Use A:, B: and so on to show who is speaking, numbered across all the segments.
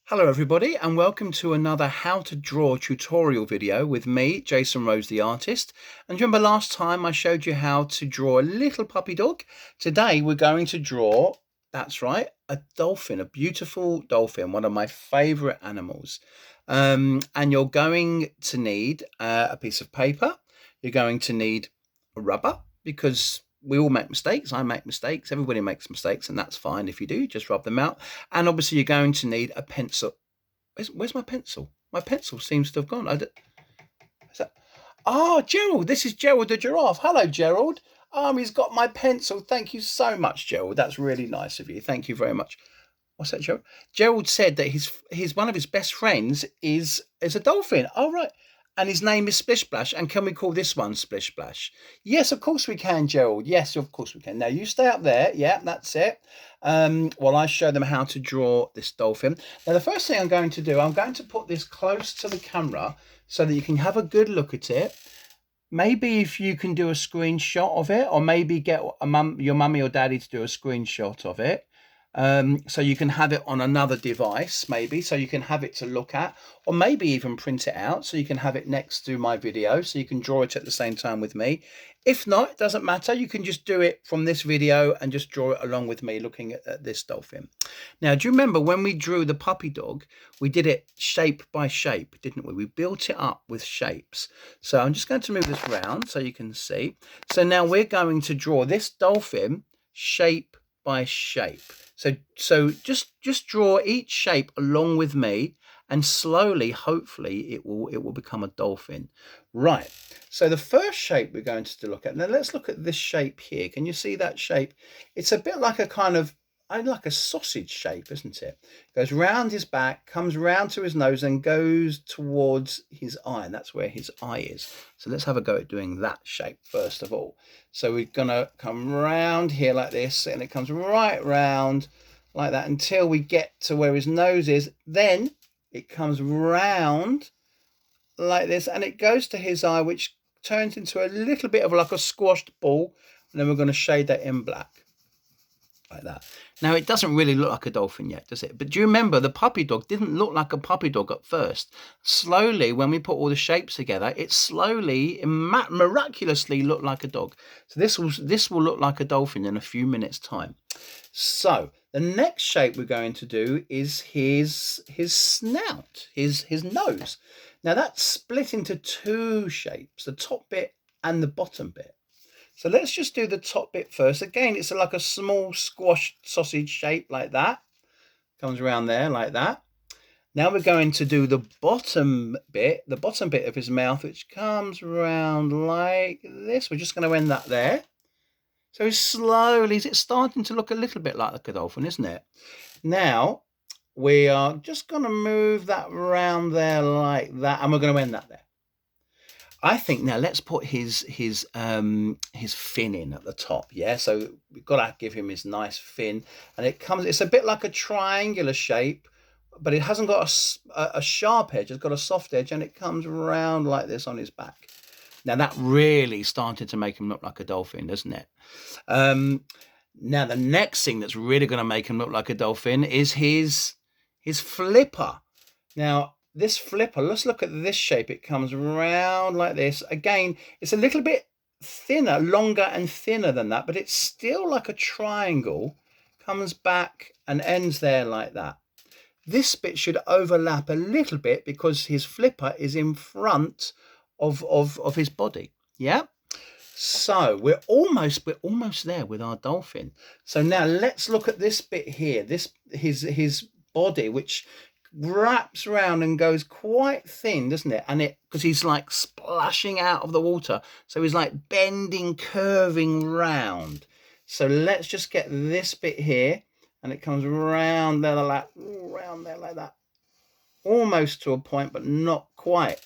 A: Hello everybody and welcome to another how to draw tutorial video with me, Jason Rose the artist. And remember last time I showed you how to draw a little puppy dog? Today we're going to draw, that's right, a dolphin, a beautiful dolphin, one of my favorite animals. And you're going to need a piece of paper. You're going to need a rubber because we all make mistakes. I make mistakes. Everybody makes mistakes, and that's fine. If you do, just rub them out. And obviously, you're going to need a pencil. Where's my pencil? My pencil seems to have gone. Gerald. This is Gerald the giraffe. Hello, Gerald. He's got my pencil. Thank you so much, Gerald. That's really nice of you. Thank you very much. What's that, Gerald? Gerald said that his one of his best friends is a dolphin. Oh, right. And his name is Splish Splash. And can we call this one Splish Splash? Yes, of course we can, Gerald. Yes, of course we can. Now you stay up there. Yeah, that's it. While I show them how to draw this dolphin. Now the first thing I'm going to do, I'm going to put this close to the camera so that you can have a good look at it. Maybe if you can do a screenshot of it, or maybe get your mummy or daddy to do a screenshot of it. So you can have it on another device, maybe, so you can have it to look at, or maybe even print it out so you can have it next to my video so you can draw it at the same time with me. If not, it doesn't matter. You can just do it from this video and just draw it along with me looking at this dolphin. Now, do you remember when we drew the puppy dog, we did it shape by shape, didn't we? We built it up with shapes. So I'm just going to move this round so you can see. So now we're going to draw this dolphin shape by shape. So just draw each shape along with me, and slowly, hopefully, it will become a dolphin. Right. So the first shape we're going to look at. Now let's look at this shape here. Can you see that shape? It's a bit like a kind of like a sausage shape, isn't it? Goes round his back, comes round to his nose, and goes towards his eye. And that's where his eye is. So let's have a go at doing that shape first of all. So we're gonna come round here like this, and it comes right round like that until we get to where his nose is. Then it comes round like this, and it goes to his eye, which turns into a little bit of like a squashed ball. And then we're going to shade that in black. Like that. Now it doesn't really look like a dolphin yet, does it? But do you remember the puppy dog didn't look like a puppy dog at first? Slowly, when we put all the shapes together, it slowly, miraculously looked like a dog. So this will look like a dolphin in a few minutes' time. So the next shape we're going to do is his snout, his nose. Now that's split into two shapes, the top bit and the bottom bit. So let's just do the top bit first. Again, it's like a small squashed sausage shape like that. Comes around there like that. Now we're going to do the bottom bit of his mouth, which comes around like this. We're just going to end that there. So slowly, it's starting to look a little bit like a dolphin, isn't it? Now, we are just going to move that around there like that, and we're going to end that there. I think now let's put his fin in at the top. Yeah, so we've got to give him his nice fin, and it's a bit like a triangular shape, but it hasn't got a sharp edge. It's got a soft edge, and it comes around like this on his back. Now that really started to make him look like a dolphin, doesn't it? Now the next thing that's really going to make him look like a dolphin is his flipper. Now this flipper, let's look at this shape. It comes round like this. Again, it's a little bit thinner, longer and thinner than that, but it's still like a triangle. Comes back and ends there like that. This bit should overlap a little bit because his flipper is in front of his body. Yeah. So we're almost there with our dolphin. So now let's look at this bit here. This his body, which wraps around and goes quite thin, doesn't it? And because he's like splashing out of the water, so he's like bending, curving round. So let's just get this bit here, and it comes round there like that, almost to a point, but not quite.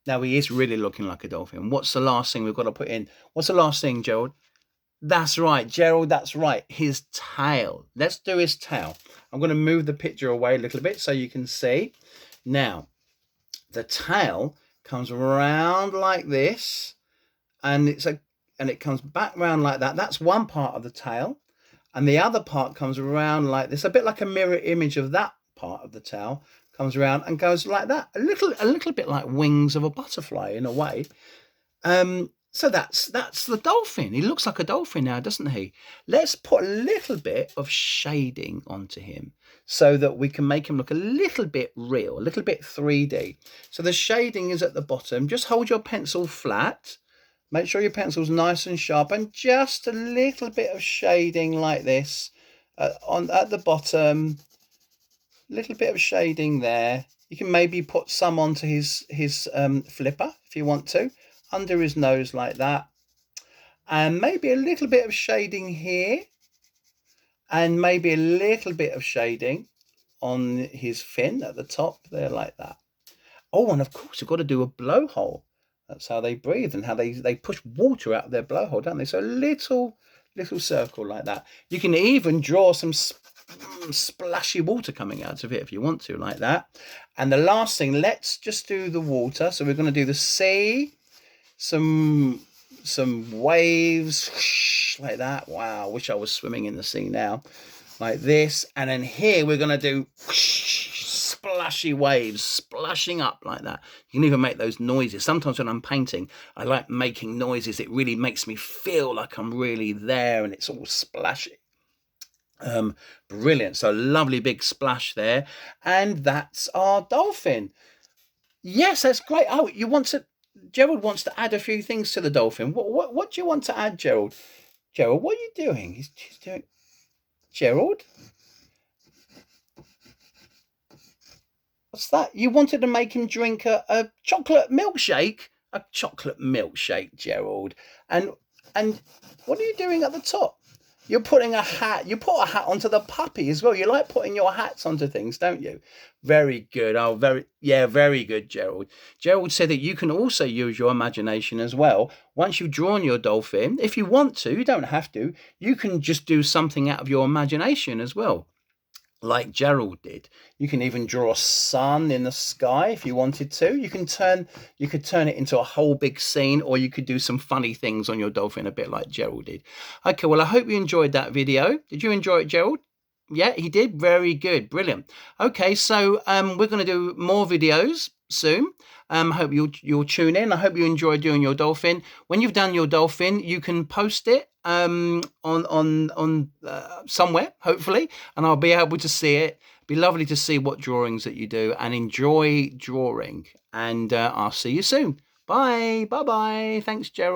A: Now he is really looking like a dolphin. What's the last thing we've got to put in? What's the last thing, Gerald? That's right, Gerald, that's right. His tail. Let's do his tail. I'm going to move the picture away a little bit so you can see. Now, the tail comes around like this, and it comes back round like that. That's one part of the tail. And the other part comes around like this, a bit like a mirror image of that part of the tail. comes around and goes like that. A little bit like wings of a butterfly in a way. So that's the dolphin. He looks like a dolphin now, doesn't he? Let's put a little bit of shading onto him so that we can make him look a little bit real, a little bit 3D. So the shading is at the bottom. Just hold your pencil flat. Make sure your pencil's nice and sharp, and just a little bit of shading like this at the bottom. Little bit of shading there. You can maybe put some onto his flipper if you want to, under his nose like that, and maybe a little bit of shading here, and maybe a little bit of shading on his fin at the top there like that. Oh, and of course you've got to do a blowhole. That's how they breathe and how they push water out of their blowhole, don't they? So a little circle like that. You can even draw some splashy water coming out of it if you want to, like that. And the last thing, let's just do the water. So we're going to do the sea, some waves like that. Wow, I wish I was swimming in the sea now, like this. And then here we're going to do splashy waves splashing up like that. You can even make those noises. Sometimes when I'm painting, I like making noises. It really makes me feel like I'm really there, and it's all splashy. Brilliant. So lovely big splash there, and that's our dolphin. Yes, that's great. Oh, Gerald wants to add a few things to the dolphin. What do you want to add, Gerald? Gerald, what are you doing? He's doing. Gerald, what's that? You wanted to make him drink a chocolate milkshake? A chocolate milkshake, Gerald. And what are you doing at the top? You're putting a hat. You put a hat onto the puppy as well. You like putting your hats onto things, don't you? Very good. Oh, very good, Gerald. Gerald said that you can also use your imagination as well. Once you've drawn your dolphin, if you want to, you don't have to. You can just do something out of your imagination as well, like Gerald did. You can even draw a sun in the sky if you wanted to. You could turn it into a whole big scene, or you could do some funny things on your dolphin, a bit like Gerald did. Okay, well, I hope you enjoyed that video. Did you enjoy it, Gerald? Yeah, he did. Very good. Brilliant. Okay, so we're going to do more videos soon. Hope you'll tune in. I hope you enjoy doing your dolphin. When you've done your dolphin, you can post it on somewhere, hopefully, and I'll be able to see it. Be lovely to see what drawings that you do, and enjoy drawing. And I'll see you soon. Bye. Thanks, Gerald.